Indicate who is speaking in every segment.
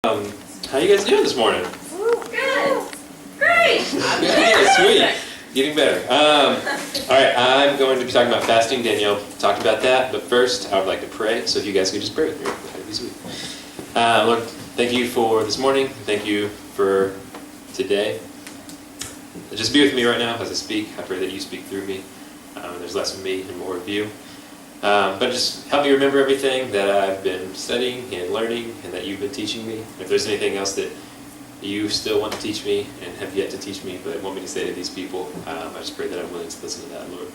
Speaker 1: How you guys doing this morning?
Speaker 2: Good. Great.
Speaker 1: Yeah, sweet. Getting better. All right, I'm going to be talking about fasting. Danielle talked about that, but first I would like to pray. So if you guys could just pray with me, that'd be sweet. Lord, thank you for this morning. Thank you for today. Just be with me right now as I speak. I pray that you speak through me. There's less of me and more of you. But just help me remember everything that I've been studying and learning and that you've been teaching me. If there's anything else that you still want to teach me and have yet to teach me but want me to say to these people, I just pray that I'm willing to listen to that, Lord.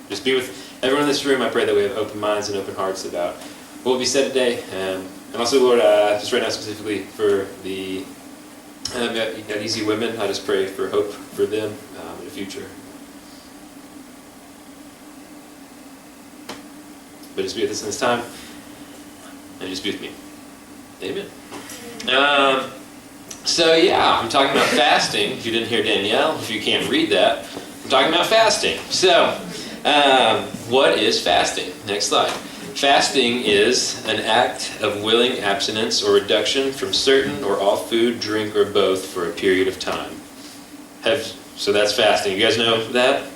Speaker 1: Just be with everyone in this room. I pray that we have open minds and open hearts about what will be said today. And also, Lord, just right now specifically for the at Easy Women, I just pray for hope for them in the future. But just be with us in this time, and just be with me. Amen. So yeah, I'm talking about fasting. If you didn't hear Danielle, if you can't read that, I'm talking about fasting. So, what is fasting? Next slide. Fasting is an act of willing abstinence or reduction from certain or all food, drink, or both for a period of time. So that's fasting. You guys know that?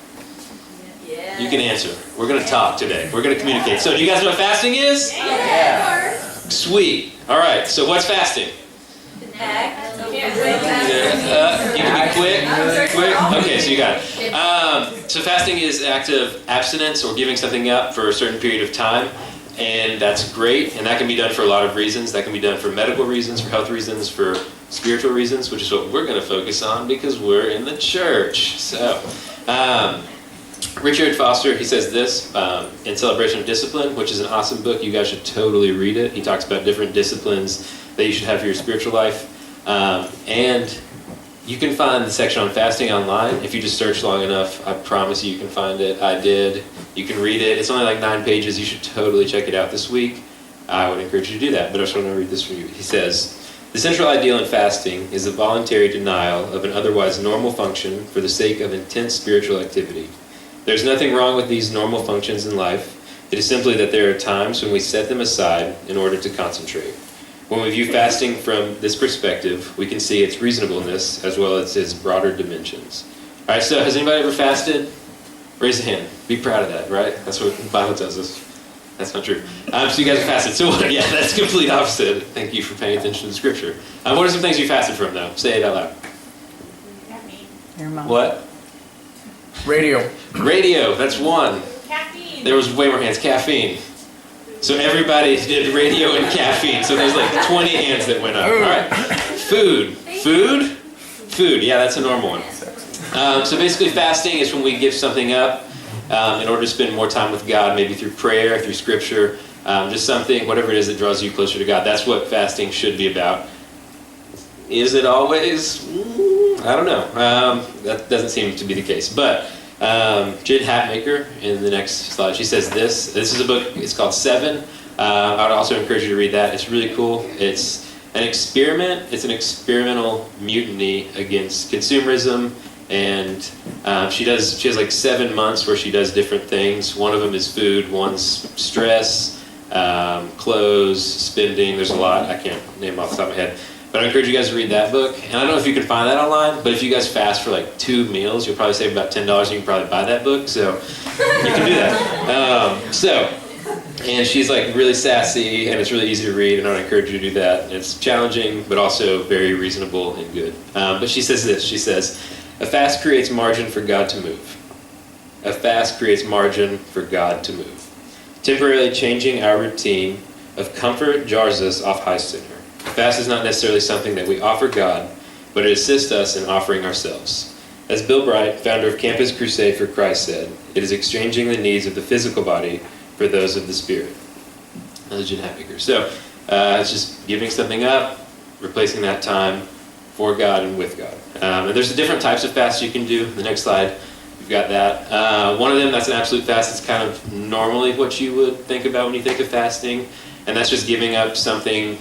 Speaker 2: Yeah.
Speaker 1: You can answer. We're going to talk today. We're going to communicate. So do you guys know what fasting is?
Speaker 2: Yeah.
Speaker 1: Sweet. All right. So what's fasting? You can be quick. Okay, so you got it. So fasting is act of abstinence or giving something up for a certain period of time. And that's great. And that can be done for a lot of reasons. That can be done for medical reasons, for health reasons, for spiritual reasons, which is what we're going to focus on because we're in the church. So, Richard Foster, he says this in Celebration of Discipline, which is an awesome book. You guys should totally read it. He talks about different disciplines that you should have for your spiritual life. And you can find the section on fasting online. If you just search long enough, I promise you can find it. I did. You can read it. It's only like 9 pages. You should totally check it out this week. I would encourage you to do that, but I just want to read this for you. He says, "The central ideal in fasting is the voluntary denial of an otherwise normal function for the sake of intense spiritual activity. There's nothing wrong with these normal functions in life. It is simply that there are times when we set them aside in order to concentrate. When we view fasting from this perspective, we can see its reasonableness as well as its broader dimensions." All right, so has anybody ever fasted? Raise a hand. Be proud of that, right? That's what the Bible tells us. That's not true. So you guys have fasted. So yeah, that's the complete opposite. Thank you for paying attention to the scripture. What are some things you fasted from, though? Say it out loud.
Speaker 3: Your mom.
Speaker 1: What?
Speaker 4: Radio.
Speaker 1: Radio, that's one.
Speaker 2: Caffeine.
Speaker 1: There was way more hands. Caffeine. So everybody did radio and caffeine. So there's like 20 hands that went up. All right. Food. Food? Food. Yeah, that's a normal one. So basically fasting is when we give something up in order to spend more time with God, maybe through prayer, through scripture, just something, whatever it is that draws you closer to God. That's what fasting should be about. Is it always? I don't know. That doesn't seem to be the case. But Jen Hatmaker, in the next slide, she says this. This is a book. It's called Seven. I would also encourage you to read that. It's really cool. It's an experiment. It's an experimental mutiny against consumerism. And she has like 7 months where she does different things. One of them is food. One's stress, clothes, spending. There's a lot. I can't name off the top of my head. But I encourage you guys to read that book. And I don't know if you can find that online, but if you guys fast for like 2 meals, you'll probably save about $10 and you can probably buy that book. So you can do that. And she's like really sassy and it's really easy to read and I would encourage you to do that. And it's challenging, but also very reasonable and good. But she says this, she says, "A fast creates margin for God to move. A fast creates margin for God to move. Temporarily changing our routine of comfort jars us off high center. Fast is not necessarily something that we offer God, but it assists us in offering ourselves. As Bill Bright, founder of Campus Crusade for Christ, said, it is exchanging the needs of the physical body for those of the spirit." That was Jen Hatmaker. So it's just giving something up, replacing that time for God and with God. And there's different types of fasts you can do. The next slide, you've got that. One of them, that's an absolute fast. It's kind of normally what you would think about when you think of fasting. And that's just giving up something,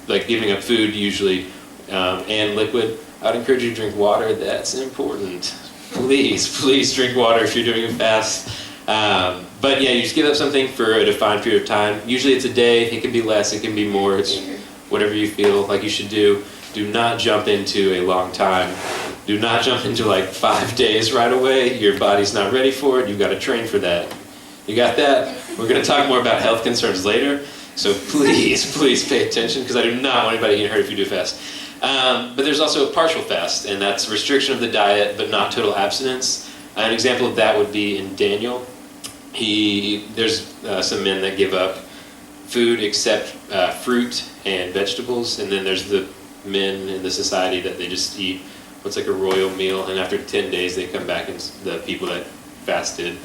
Speaker 1: like giving up food usually, and liquid. I'd encourage you to drink water. That's important. Please drink water if you're doing a fast. But yeah, you just give up something for a defined period of time. Usually it's a day. It can be less. It can be more. It's whatever you feel like you should do. Do not jump into a long time. Do not jump into like 5 days right away. Your body's not ready for it. You've got to train for that. You got that? We're going to talk more about health concerns later. So please, please pay attention, because I do not want anybody getting hurt if you do fast. But there's also a partial fast, and that's restriction of the diet, but not total abstinence. An example of that would be in Daniel. There's some men that give up food except fruit and vegetables, and then there's the men in the society that they just eat what's like a royal meal, and after 10 days they come back and the people that fasted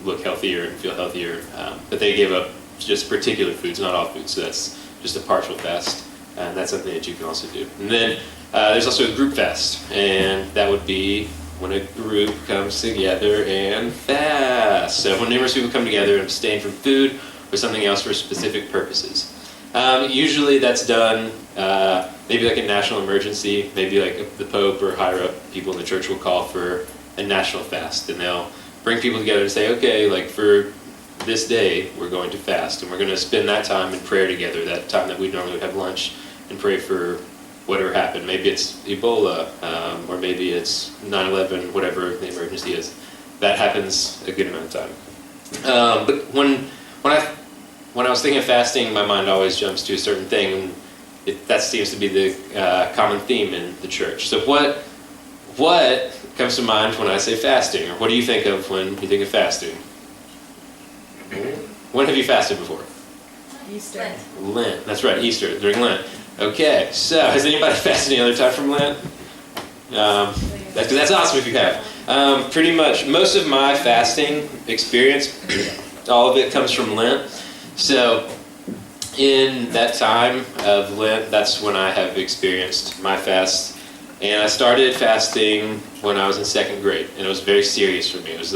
Speaker 1: look healthier and feel healthier, but they gave up just particular foods, not all foods, so that's just a partial fast, and that's something that you can also do. And then there's also a group fast, and that would be when a group comes together and fast. So when numerous people come together and abstain from food or something else for specific purposes. Usually that's done maybe like a national emergency, maybe like the Pope or higher up people in the church will call for a national fast, and they'll bring people together and say, okay, like for this day we're going to fast, and we're going to spend that time in prayer together, that time that we normally would have lunch and pray for whatever happened. Maybe it's Ebola, or maybe it's 9/11, whatever the emergency is. That happens a good amount of time. But when I was thinking of fasting, my mind always jumps to a certain thing, and that seems to be the common theme in the church. So what comes to mind when I say fasting, or what do you think of when you think of fasting? When have you fasted before?
Speaker 2: Easter.
Speaker 1: Lent. That's right, Easter, during Lent. Okay, so has anybody fasted any other time from Lent? That's awesome if you have. Pretty much most of my fasting experience, all of it comes from Lent. So in that time of Lent, that's when I have experienced my fast. And I started fasting when I was in 2nd grade, and it was very serious for me. It was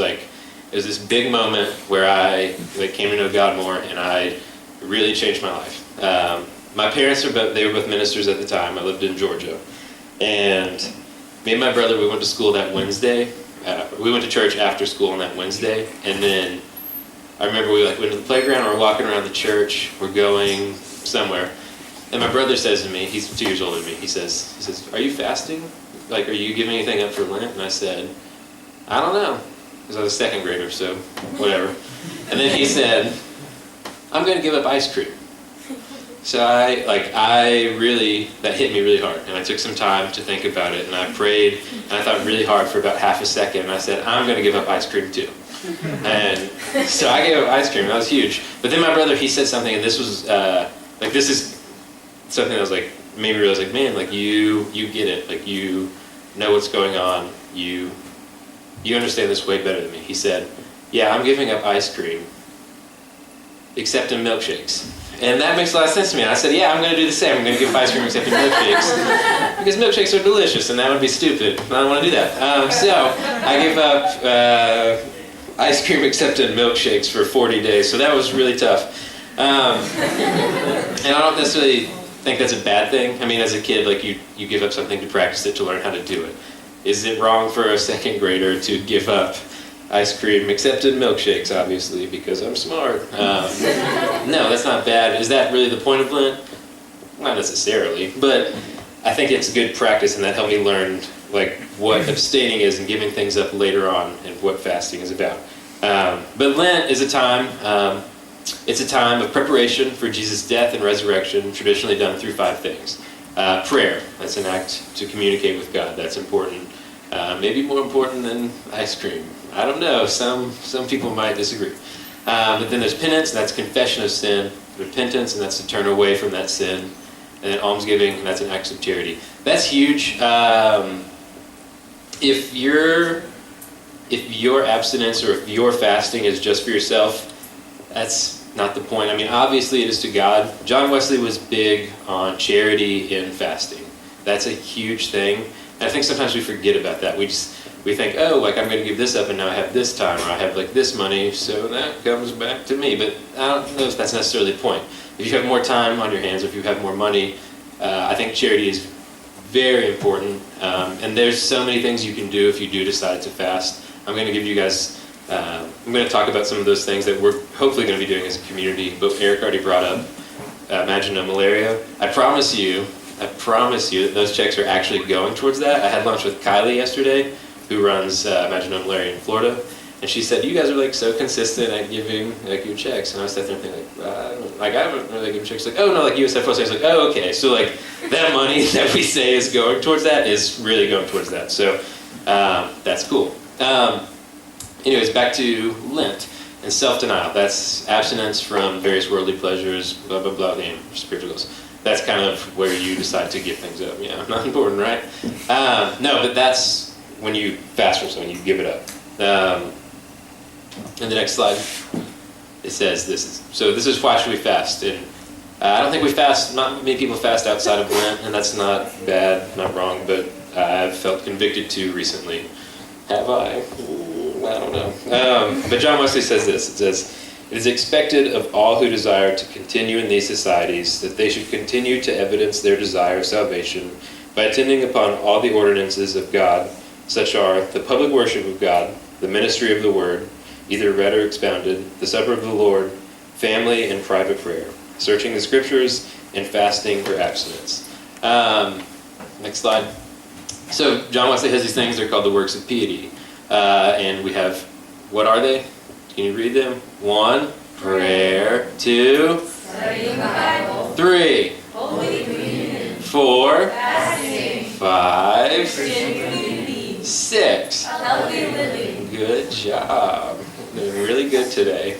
Speaker 1: this big moment where I came to know God more, and I really changed my life. My parents were both ministers at the time. I lived in Georgia, and me and my brother, we went to school that Wednesday. We went to church after school on that Wednesday, and then I remember we went to the playground, we're walking around the church, we're going somewhere, and my brother says to me, he's 2 years older than me, he says, are you fasting? Like, are you giving anything up for Lent? And I said, I don't know, because I was a 2nd grader, so whatever. And then he said, I'm going to give up ice cream. So that hit me really hard, and I took some time to think about it, and I prayed, and I thought really hard for about half a second, and I said, I'm going to give up ice cream too. And so I gave up ice cream. That was huge. But then my brother, he said something, and this was this is something that was like made me realize, like, man, like you get it, like you know what's going on, you understand this way better than me. He said, yeah, I'm giving up ice cream except in milkshakes. And that makes a lot of sense to me. And I said, yeah, I'm going to do the same. I'm going to give up ice cream except in milkshakes. Because milkshakes are delicious, and that would be stupid. I don't want to do that. So I gave up ice cream except in milkshakes for 40 days. So that was really tough. And I don't necessarily think that's a bad thing. I mean, as a kid, like you give up something to practice it, to learn how to do it. Is it wrong for a 2nd grader to give up ice cream except in milkshakes, obviously, because I'm smart? No, that's not bad. Is that really the point of Lent? Not necessarily, but I think it's good practice, and that helped me learn like what abstaining is and giving things up later on, and what fasting is about. But Lent is a time, it's a time of preparation for Jesus' death and resurrection, traditionally done through 5 things. Prayer, that's an act to communicate with God. That's important. Maybe more important than ice cream. I don't know. Some people might disagree. But then there's penance, and that's confession of sin. Repentance, and that's to turn away from that sin. And then almsgiving, and that's an act of charity. That's huge. If your abstinence or if your fasting is just for yourself, that's not the point. I mean, obviously it is to God. John Wesley was big on charity in fasting. That's a huge thing. And I think sometimes we forget about that. We think, oh, like I'm going to give this up and now I have this time, or I have like this money, so that comes back to me. But I don't know if that's necessarily the point. If you have more time on your hands, or if you have more money, I think charity is very important. And there's so many things you can do if you do decide to fast. I'm going to give you guys, I'm going to talk about some of those things that we're hopefully going to be doing as a community, but Eric already brought up Maginot Malaria. I promise you that those checks are actually going towards that. I had lunch with Kylie yesterday, who runs Maginot Malaria in Florida, and she said, "You guys are like so consistent at giving like your checks." And I was sitting there thinking, I haven't really given checks. Like, oh no, like USF Plus. I was like, oh okay, so like that money that we say is going towards that is really going towards that. So that's cool. Anyways, back to Lent and self-denial. That's abstinence from various worldly pleasures, blah blah blah, spiritual goals. That's kind of where you decide to give things up. Yeah, not important, right? No, but that's when you fast from something, you give it up. In the next slide, it says this is why should we fast? And I don't think we fast, not many people fast outside of Lent, and that's not bad, not wrong, but I've felt convicted to recently. Have I? I don't know. But John Wesley says this, it says, "It is expected of all who desire to continue in these societies that they should continue to evidence their desire of salvation by attending upon all the ordinances of God, such are the public worship of God, the ministry of the Word, either read or expounded, the supper of the Lord, family and private prayer, searching the Scriptures, and fasting for abstinence." Next slide. So John Wesley has these things, they're called the works of piety. And we have, what are they? Can you read them? 1, prayer. 2,
Speaker 2: Studying the Bible.
Speaker 1: 3,
Speaker 2: Holy Communion.
Speaker 1: 4,
Speaker 2: Fasting.
Speaker 1: 5,
Speaker 2: Christian community.
Speaker 1: 6.
Speaker 2: Healthy living.
Speaker 1: Good job. They're really good today.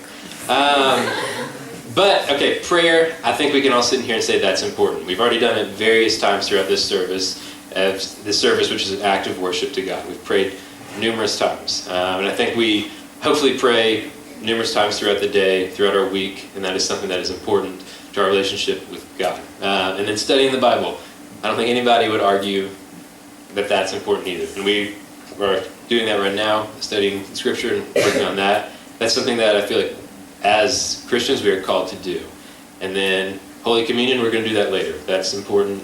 Speaker 1: But, okay, prayer, I think we can all sit in here and say that's important. We've already done it various times throughout this service, which is an act of worship to God. We've prayed numerous times. And I think we hopefully pray numerous times throughout the day, throughout our week, and that is something that is important to our relationship with God. And then studying the Bible. I don't think anybody would argue that that's important either. And we are doing that right now, studying Scripture and working on that. That's something that I feel like as Christians we are called to do. And then Holy Communion, we're going to do that later. That's important,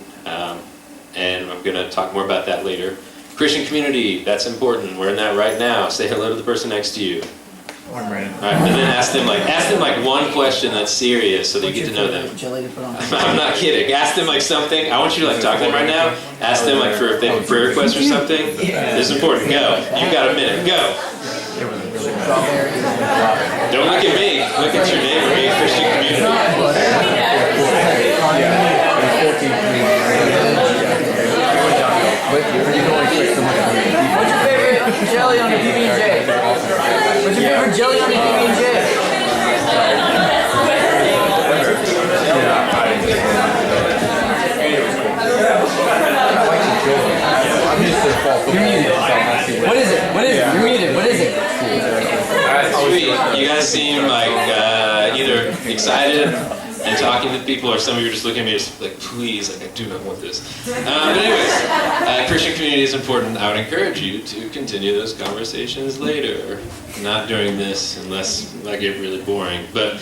Speaker 1: and I'm going to talk more about that later. Christian community, that's important. We're in that right now. Say hello to the person next to you.
Speaker 4: I'm ready.
Speaker 1: All right, and then ask them like one question that's serious so that you get to know them.
Speaker 4: Jelly to put on.
Speaker 1: I'm not kidding. Ask them like something. I want you to like talk to them right now. Ask them like for if they have a prayer request or something. This is important. Go. You've got a minute. Go. Don't look at me. Look at your neighbor. Be a Christian community.
Speaker 4: What's your favorite jelly on the PB&J? What's your favorite jelly on the PB&J? What is it? What is it? You're muted. What is it?
Speaker 1: Sweet. You guys seem like either excited and talking to people, or some of you are just looking at me just like, please, like I do not want this. But anyways, Christian community is important. I would encourage you to continue those conversations later, not during this, unless I get really boring. But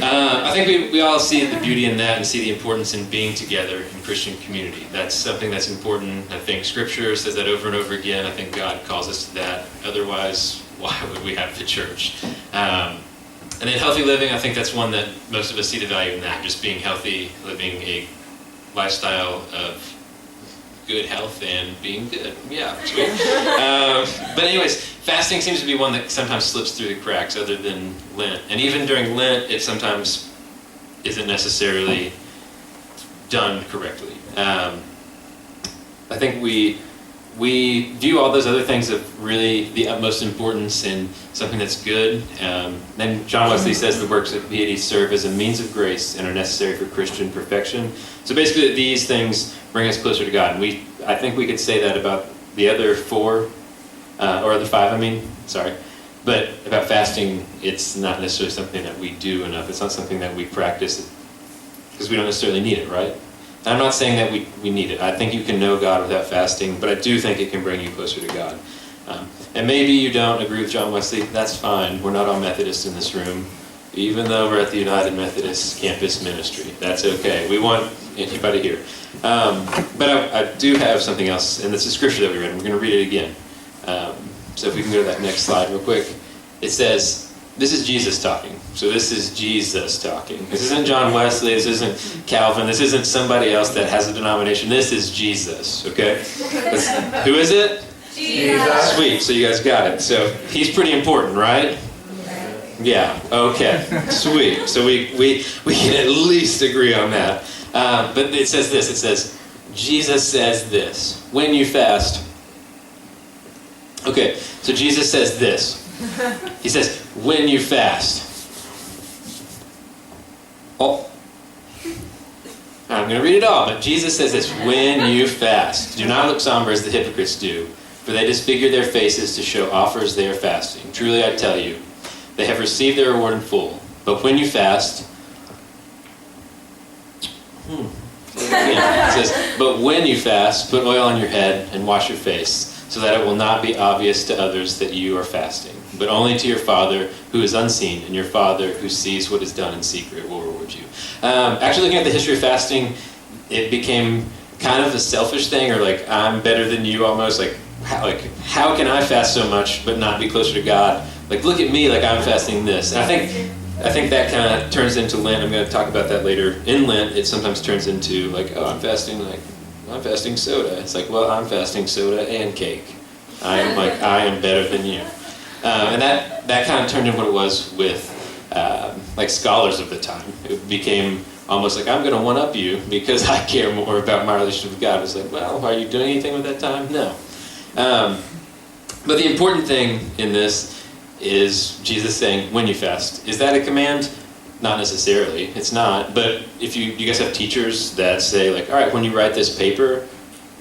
Speaker 1: I think we all see the beauty in that and see the importance in being together in Christian community. That's something that's important. I think Scripture says that over and over again. I think God calls us to that. Otherwise, why would we have the church? And then healthy living, I think that's one that most of us see the value in that, just being healthy, living a lifestyle of good health and being good. Yeah, sweet. But anyways, fasting seems to be one that sometimes slips through the cracks other than Lent. And even during Lent, it sometimes isn't necessarily done correctly. I think we view all those other things of really the utmost importance in something that's good. Then John Wesley says the works of piety serve as a means of grace and are necessary for Christian perfection. So basically these things bring us closer to God. And I think we could say that about the other 4, or the 5, I mean, sorry. But about fasting, it's not necessarily something that we do enough. It's not something that we practice because we don't necessarily need it, right? I'm not saying that we need it. I think you can know God without fasting, but I do think it can bring you closer to God. And maybe you don't agree with John Wesley. That's fine. We're not all Methodists in this room, even though we're at the United Methodist Campus Ministry. That's okay. We want anybody here. But I do have something else, and it's a scripture that we read, and we're going to read it again. So if we can go to that next slide real quick. It says, This is Jesus talking. So this is Jesus talking. This isn't John Wesley. This isn't Calvin. This isn't somebody else that has a denomination. This is Jesus, okay? Who is it?
Speaker 2: Jesus.
Speaker 1: Sweet, so you guys got it. So he's pretty important, right? Yeah, okay, sweet. So we can at least agree on that. But it says this, it says, Jesus says this, when you fast. Okay, so Jesus says this. He says, when you fast. Oh, I'm going to read it all, but Jesus says this, when you fast. Do not look somber as the hypocrites do, for they disfigure their faces to show off as they are fasting. Truly I tell you, they have received their reward in full. But when you fast, it says, but when you fast, put oil on your head and wash your face, so that it will not be obvious to others that you are fasting, but only to your Father who is unseen, and your Father who sees what is done in secret will reward you. Actually, looking at the history of fasting, it became kind of a selfish thing, or like, I'm better than you almost, like how can I fast so much but not be closer to God? Like, look at me, like I'm fasting this. And I think that kind of turns into Lent. I'm going to talk about that later. In Lent, it sometimes turns into like, oh, I'm fasting soda. It's like, well, I'm fasting soda and cake. I am better than you. And that kind of turned into what it was with like scholars of the time. It became almost like, I'm going to one-up you because I care more about my relationship with God. It's like, well, are you doing anything with that time? No. But the important thing in this is Jesus saying, when you fast. Is that a command? Not necessarily. It's not. But if you guys have teachers that say, like, all right, when you write this paper,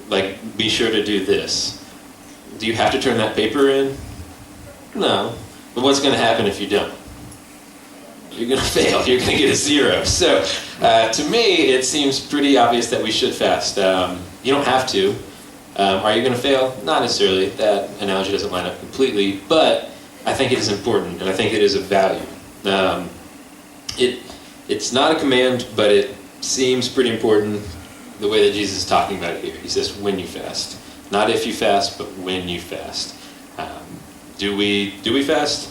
Speaker 1: like, be sure to do this. Do you have to turn that paper in? No. But what's going to happen if you don't? You're going to fail. You're going to get a 0. So, to me, it seems pretty obvious that we should fast. You don't have to. Are you going to fail? Not necessarily. That analogy doesn't line up completely. But I think it is important, and I think it is of value. It's not a command, but it seems pretty important the way that Jesus is talking about it here. He says, when you fast. Not if you fast, but when you fast. Do we fast?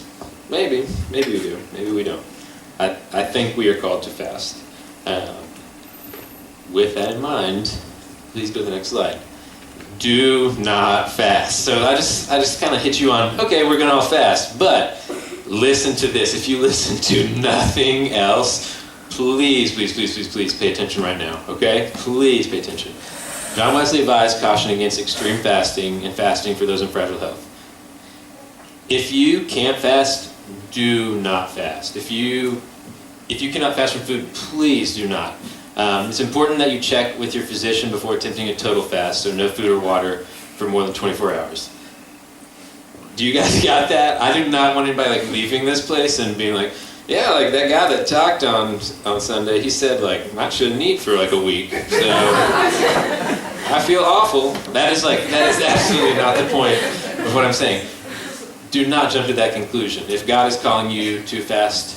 Speaker 1: Maybe. Maybe we do. Maybe we don't. I think we are called to fast. With that in mind, please go to the next slide. Do not fast. So I just kind of hit you on, okay, we're going to all fast, but listen to this. If you listen to nothing else, please pay attention right now, okay? Please pay attention. John Wesley advised caution against extreme fasting and fasting for those in fragile health. If you can't fast, do not fast. If you cannot fast from food, please do not. It's important that you check with your physician before attempting a total fast, so no food or water for more than 24 hours. Do you guys got that? I do not want anybody like leaving this place and being like, yeah, like that guy that talked on Sunday, he said like I shouldn't eat for like a week. So I feel awful. That is absolutely not the point of what I'm saying. Do not jump to that conclusion. If God is calling you to fast,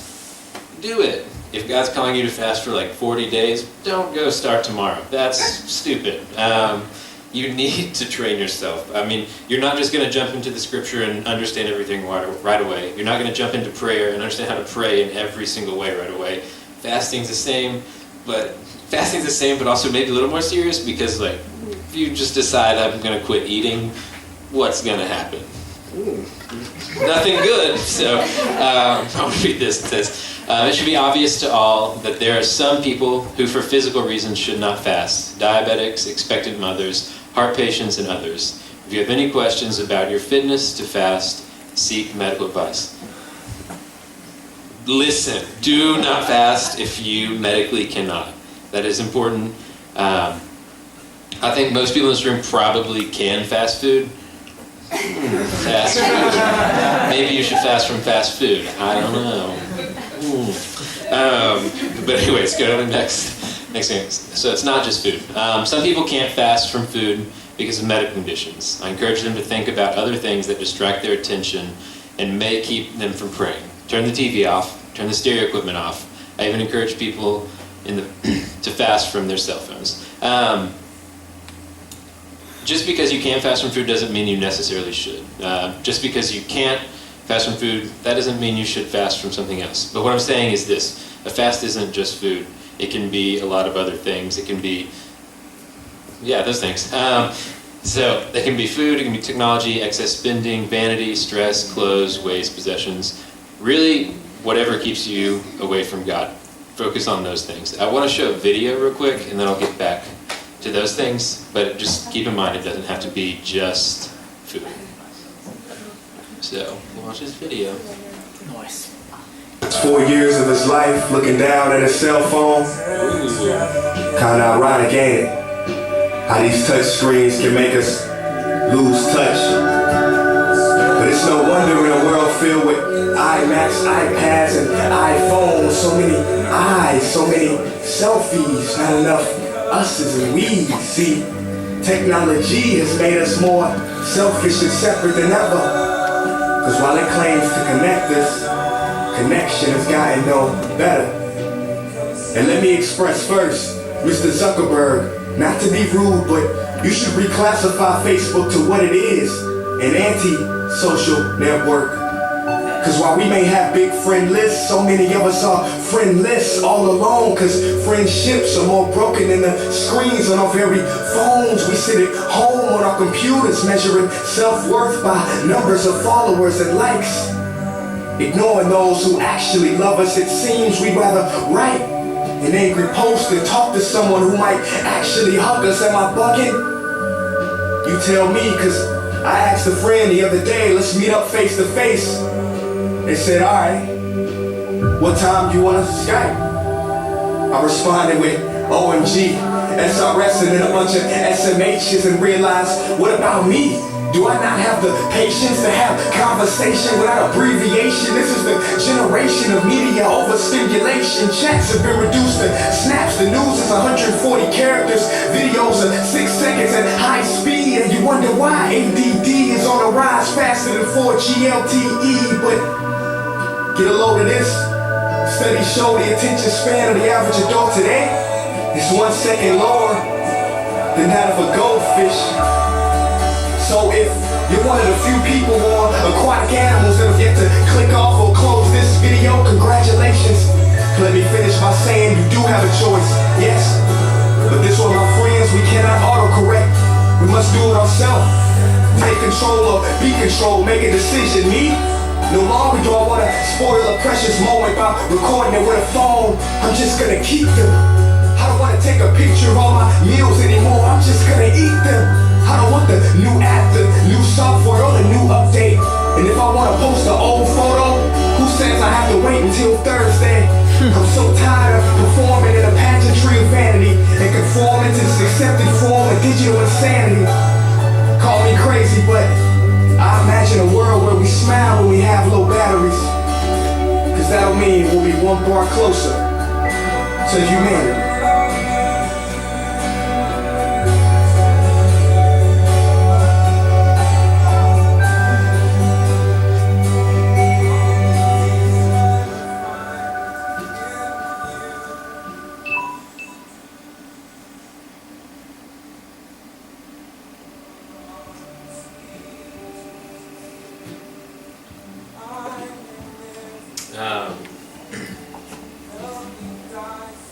Speaker 1: do it. If God's calling you to fast for like 40 days, don't go start tomorrow. That's stupid. You need to train yourself. I mean, you're not just going to jump into the scripture and understand everything right away. You're not going to jump into prayer and understand how to pray in every single way right away. Fasting's the same, but also maybe a little more serious because like, if you just decide I'm going to quit eating, what's going to happen? Nothing good. So I'll read this. It says, it should be obvious to all that there are some people who for physical reasons should not fast. Diabetics, expectant mothers, heart patients, and others. If you have any questions about your fitness to fast, seek medical advice. Listen, do not fast if you medically cannot. That is important. I think most people in this room probably can fast food. Fast food. Maybe you should fast from fast food. I don't know. But anyways, go to the next thing. So it's not just food. Some people can't fast from food because of medical conditions. I encourage them to think about other things that distract their attention and may keep them from praying. Turn the TV off. Turn the stereo equipment off. I even encourage people to fast from their cell phones. Just because you can fast from food doesn't mean you necessarily should. Just because you can't fast from food, that doesn't mean you should fast from something else. But what I'm saying is this, a fast isn't just food. It can be a lot of other things. It can be, yeah, those things. So it can be food, it can be technology, excess spending, vanity, stress, clothes, waste, possessions. Really, whatever keeps you away from God. Focus on those things. I want to show a video real quick, and then I'll get back to those things. But just keep in mind, it doesn't have to be just food. So, watch this video.
Speaker 4: Nice.
Speaker 5: 4 years of his life looking down at his cell phone. Kinda ironic, ain't it? How these touch screens can make us lose touch. But it's no wonder in a world filled with iMacs, iPads, and iPhones, so many eyes, so many selfies, not enough us's and we's. See, technology has made us more selfish and separate than ever. Cause while it claims to connect us, connection has gotten no better. And let me express first, Mr. Zuckerberg, not to be rude, but you should reclassify Facebook to what it is, an anti-social network. Cause while we may have big friend lists, so many of us are friendless all alone. Cause friendships are more broken than the screens on our very phones. We sit at home on our computers measuring self-worth by numbers of followers and likes. Ignoring those who actually love us, it seems we'd rather write an angry post than talk to someone who might actually hug us. Am I bugging? You tell me, cause I asked a friend the other day, let's meet up face to face. They said, alright, what time do you want us to Skype? I responded with OMG, SRS, and then a bunch of SMHs and realized, what about me? Do I not have the patience to have conversation without abbreviation? This is the generation of media overstimulation. Chats have been reduced to snaps. The news is 140 characters. Videos are 6 seconds at high speed. And you wonder why ADD is on the rise faster than 4G LTE. But get a load of this. Studies show the attention span of the average adult today is 1 second lower than that of a goldfish. So if you're one of the few people on aquatic animals that have yet to click off or close this video, congratulations. Let me finish by saying you do have a choice, yes. But this one, my friends, we cannot autocorrect. We must do it ourselves. Take control or be controlled, make a decision. Me? No longer do I want to spoil a precious moment by recording it with a phone. I'm just gonna keep them. I don't want to take a picture of all my meals anymore. I'm just gonna eat them. I don't want the new app, the new software, or the new update. And if I want to post an old photo, who says I have to wait until Thursday? I'm so tired of performing in a pageantry of vanity and conforming to this accepted form of digital insanity. Call me crazy, but I imagine a world where we smile when we have low batteries. Cause that'll mean we'll be one bar closer to humanity.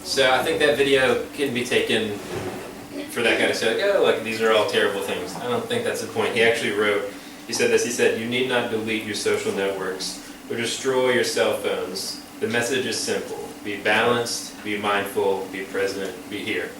Speaker 1: So I think that video can be taken for that kind of stuff. Like, oh, like these are all terrible things. I don't think that's the point. He actually wrote, he said this, he said, you need not delete your social networks or destroy your cell phones. The message is simple. Be balanced, be mindful, be present, be here.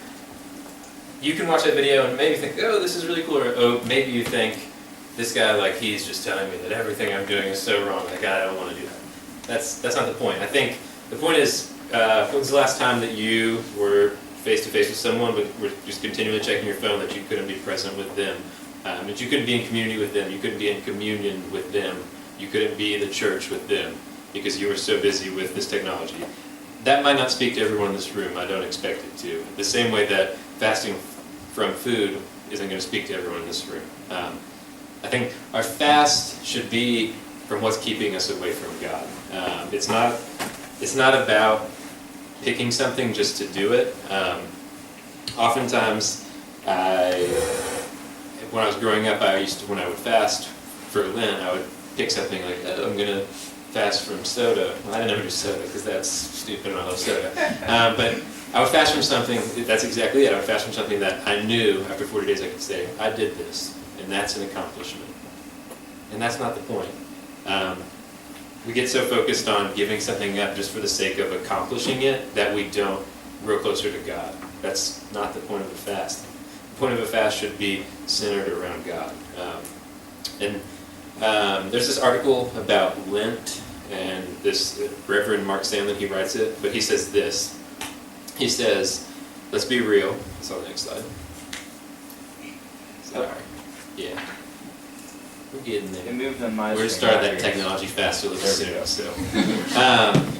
Speaker 1: You can watch that video and maybe think, oh, this is really cool. Or oh, maybe you think, this guy, like, he's just telling me that everything I'm doing is so wrong. Like, I don't want to do that. That's not the point. I think the point is, when was the last time that you were face-to-face with someone but were just continually checking your phone, that you couldn't be present with them, that you couldn't be in community with them, you couldn't be in communion with them, you couldn't be in the church with them because you were so busy with this technology? That might not speak to everyone in this room. I don't expect it to. The same way that fasting from food isn't going to speak to everyone in this room. I think our fast should be from what's keeping us away from God. It's not about picking something just to do it. Oftentimes, when I was growing up, when I would fast for Lent, I would pick something like, oh, I'm gonna fast from soda. Well, I didn't ever do soda because that's stupid and I love soda. But I would fast from something, that's exactly it. I would fast from something that I knew after 40 days I could say, I did this, and that's an accomplishment. And that's not the point. We get so focused on giving something up just for the sake of accomplishing it that we don't grow closer to God. That's not the point of a fast. The point of a fast should be centered around God. There's this article about Lent, and this Reverend Mark Sandlin, he writes it, but he says this. He says, let's be real. It's on the next slide. Sorry. Yeah. We're getting there.
Speaker 4: It moved on my
Speaker 1: We're going to start that technology faster soon. So.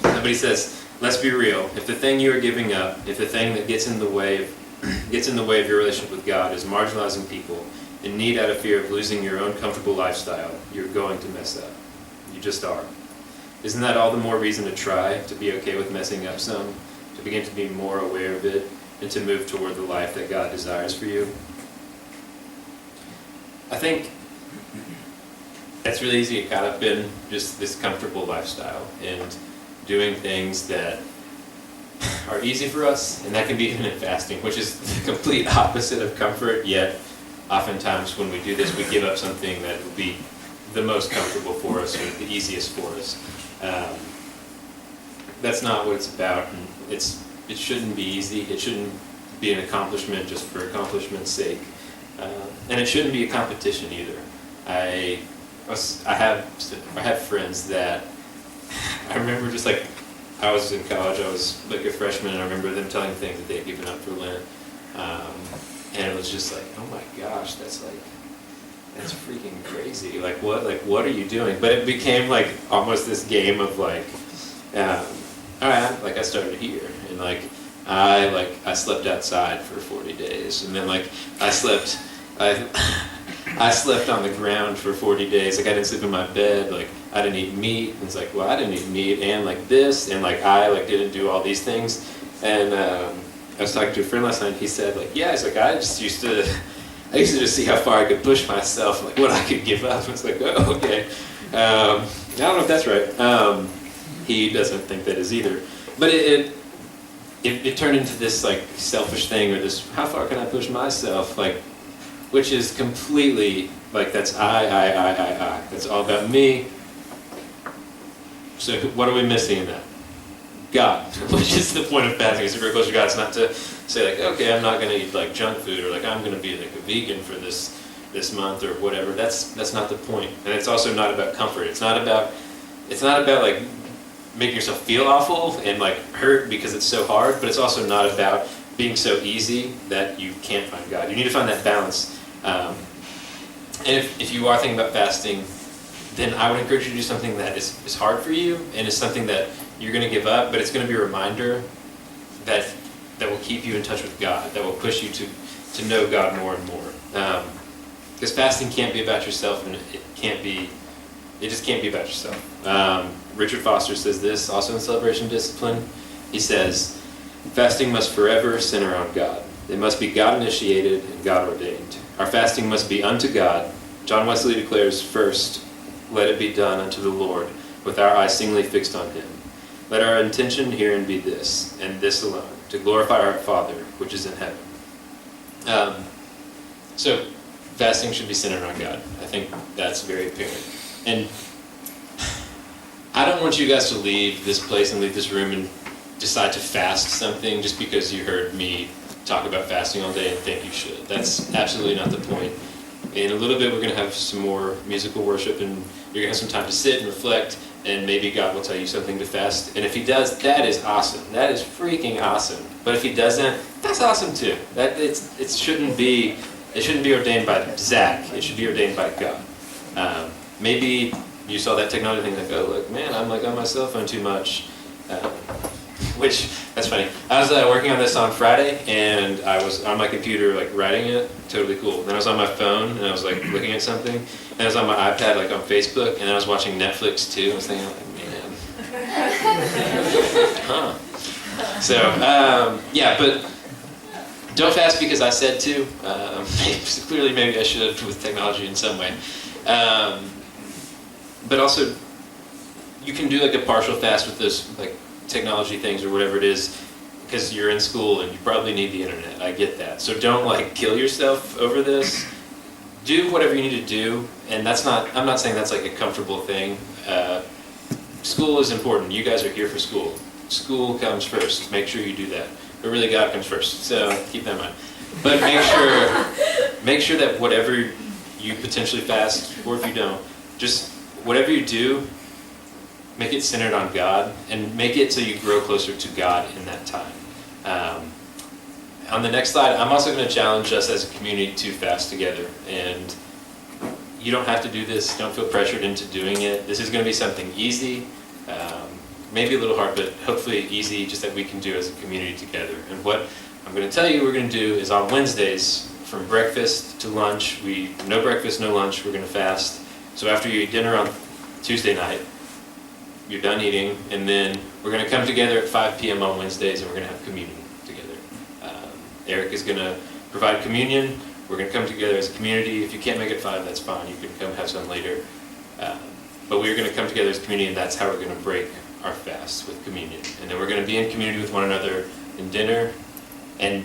Speaker 1: But he says, let's be real. If the thing you are giving up, if the thing that gets in the way of your relationship with God is marginalizing people in need out of fear of losing your own comfortable lifestyle, you're going to mess up. You just are. Isn't that all the more reason to try, to be okay with messing up some, to begin to be more aware of it, and to move toward the life that God desires for you? I think it's really easy to get caught up in just this comfortable lifestyle and doing things that are easy for us, and that can be even in fasting, which is the complete opposite of comfort, yet oftentimes when we do this, we give up something that will be the most comfortable for us or the easiest for us. That's not what it's about. And it shouldn't be easy. It shouldn't be an accomplishment just for accomplishment's sake. And it shouldn't be a competition either. I have friends that I remember just like I was in college, I was like a freshman, and I remember them telling me things that they had given up for Lent. And it was just like, oh my gosh, that's freaking crazy. Like what are you doing? But it became like almost this game of like, all right, like I started here, and I slept outside for 40 days, and then like I slept on the ground for 40 days. Like I didn't sleep in my bed. Like I didn't eat meat. And it's like, well, I didn't eat meat, and like this, and like I like didn't do all these things. And I was talking to a friend last night. And he said like, yeah, it's like I used to just see how far I could push myself, like what I could give up. And it's like, oh, okay. I don't know if that's right. He doesn't think that is either. But it turned into this like selfish thing, or this, how far can I push myself? Like, which is completely, like, that's I. That's all about me. So what are we missing in that? God, which is the point of fasting. It's to grow closer to God. It's not to say, like, okay, I'm not going to eat, like, junk food, or, like, I'm going to be, like, a vegan for this month, or whatever. That's not the point. And it's also not about comfort. It's not about, like, making yourself feel awful and, like, hurt because it's so hard, but it's also not about being so easy that you can't find God. You need to find that balance. And if you are thinking about fasting, then I would encourage you to do something that is hard for you and is something that you're going to give up, but it's going to be a reminder that will keep you in touch with God, that will push you to know God more and more. Because fasting can't be about yourself, and it just can't be about yourself. Richard Foster says this, also in Celebration Discipline. He says, fasting must forever center on God. It must be God-initiated and God-ordained. Our fasting must be unto God. John Wesley declares, first, let it be done unto the Lord, with our eyes singly fixed on Him. Let our intention herein be this, and this alone, to glorify our Father, which is in heaven. So, fasting should be centered on God. I think that's very apparent. And I don't want you guys to leave this place and leave this room and decide to fast something just because you heard me talk about fasting all day and think you should. That's absolutely not the point. In a little bit, we're going to have some more musical worship, and you're going to have some time to sit and reflect, and maybe God will tell you something to fast. And if He does, that is awesome. That is freaking awesome. But if He doesn't, that's awesome too. It shouldn't be ordained by Zac. It should be ordained by God. Maybe you saw that technology thing, like, oh, like, man, I'm like on my cell phone too much. Which, that's funny. I was working on this on Friday, and I was on my computer, like, writing it. Totally cool. Then I was on my phone, and I was, like, looking at something. And I was on my iPad, like, on Facebook, and I was watching Netflix, too. I was thinking, like, man. Huh. So, yeah, but don't fast because I said to. Clearly, maybe I should with technology in some way. but also, you can do like a partial fast with those like technology things or whatever it is, because you're in school and you probably need the internet. I get that. So don't like kill yourself over this. Do whatever you need to do, and I'm not saying that's like a comfortable thing. School is important. You guys are here for school. School comes first. Make sure you do that. But really, God comes first. So keep that in mind. But make sure that whatever you potentially fast, or if you don't, just whatever you do, make it centered on God, and make it so you grow closer to God in that time. On the next slide, I'm also going to challenge us as a community to fast together. And you don't have to do this. Don't feel pressured into doing it. This is going to be something easy, maybe a little hard, but hopefully easy, just that we can do as a community together. And what I'm going to tell you we're going to do is on Wednesdays, from breakfast to lunch, no breakfast, no lunch, we're going to fast. So after you eat dinner on Tuesday night, you're done eating, and then we're going to come together at 5 p.m. on Wednesdays, and we're going to have communion together. Eric is going to provide communion. We're going to come together as a community. If you can't make it 5, that's fine. You can come have some later. But we're going to come together as a community, and that's how we're going to break our fast, with communion. And then we're going to be in community with one another in dinner. And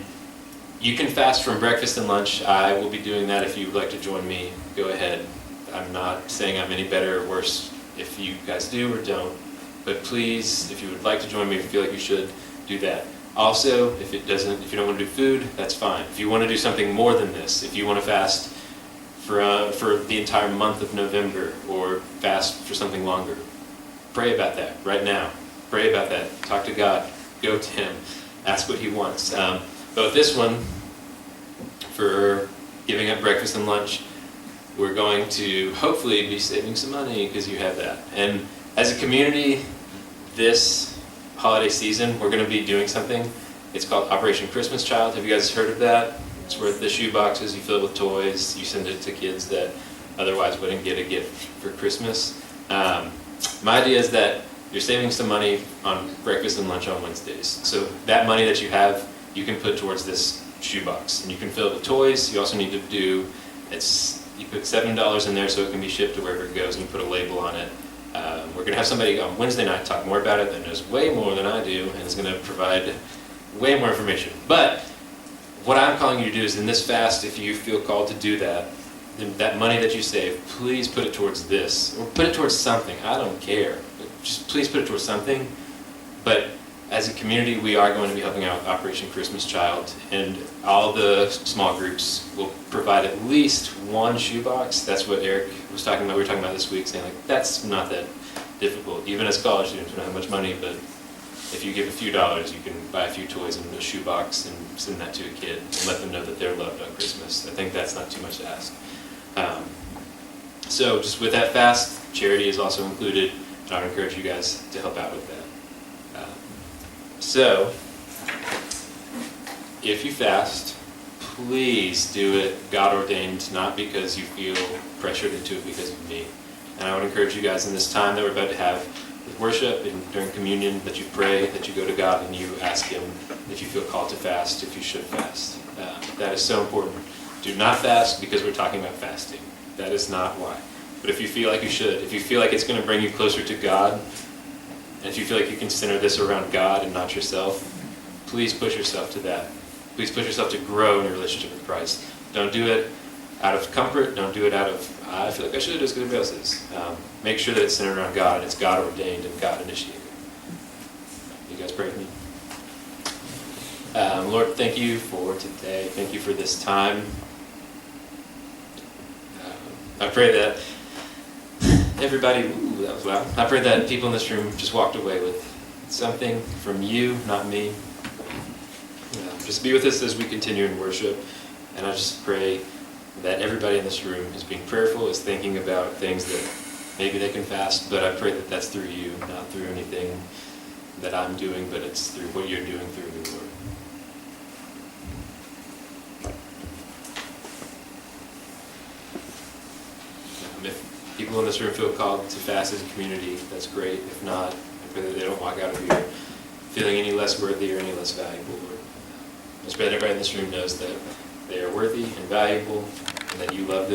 Speaker 1: you can fast from breakfast and lunch. I will be doing that. If you would like to join me, go ahead. I'm not saying I'm any better or worse if you guys do or don't. But please, if you would like to join me, if you feel like you should, do that. Also, if you don't want to do food, that's fine. If you want to do something more than this, if you want to fast for the entire month of November, or fast for something longer, pray about that right now. Pray about that. Talk to God. Go to Him. Ask what He wants. But with this one, for giving up breakfast and lunch, we're going to hopefully be saving some money, because you have that. And as a community, this holiday season, we're going to be doing something. It's called Operation Christmas Child. Have you guys heard of that? It's where the shoe boxes you fill with toys, you send it to kids that otherwise wouldn't get a gift for Christmas. My idea is that you're saving some money on breakfast and lunch on Wednesdays. So that money that you have, you can put towards this shoebox, and you can fill it with toys. You also need to you put $7 in there so it can be shipped to wherever it goes, and you put a label on it. We're going to have somebody on Wednesday night talk more about it that knows way more than I do, and is going to provide way more information. But what I'm calling you to do is, in this fast, if you feel called to do that, then that money that you save, please put it towards this, or put it towards something. I don't care. But just please put it towards something. But as a community, we are going to be helping out with Operation Christmas Child, and all the small groups will provide at least one shoebox. That's what Eric was talking about. We were talking about this week, saying like, that's not that difficult. Even as college students, we don't have much money, but if you give a few dollars, you can buy a few toys in a shoebox and send that to a kid and let them know that they're loved on Christmas. I think that's not too much to ask. So just with that fast, charity is also included, and I would encourage you guys to help out with that. So, if you fast, please do it God ordained, not because you feel pressured into it because of me. And I would encourage you guys in this time that we're about to have with worship and during communion, that you pray, that you go to God and you ask Him if you feel called to fast, if you should fast. That is so important. Do not fast because we're talking about fasting. That is not why. But if you feel like you should, if you feel like it's going to bring you closer to God, and if you feel like you can center this around God and not yourself, please push yourself to that. Please push yourself to grow in your relationship with Christ. Don't do it out of comfort. Don't do it out of, I feel like I should, as good as everybody else is. Make sure that it's centered around God, and it's God ordained and God initiated. You guys pray with me. Lord, thank you for today. Thank you for this time. I pray that everybody, that was loud. I pray that people in this room just walked away with something from you, not me. Just be with us as we continue in worship. And I just pray that everybody in this room is being prayerful, is thinking about things that maybe they can fast, but I pray that that's through you, not through anything that I'm doing, but it's through what you're doing through me, Lord. If people in this room feel called to fast as a community, that's great. If not, I pray that they don't walk out of here feeling any less worthy or any less valuable, Lord. I just pray that everybody in this room knows that they are worthy and valuable, and that you love them.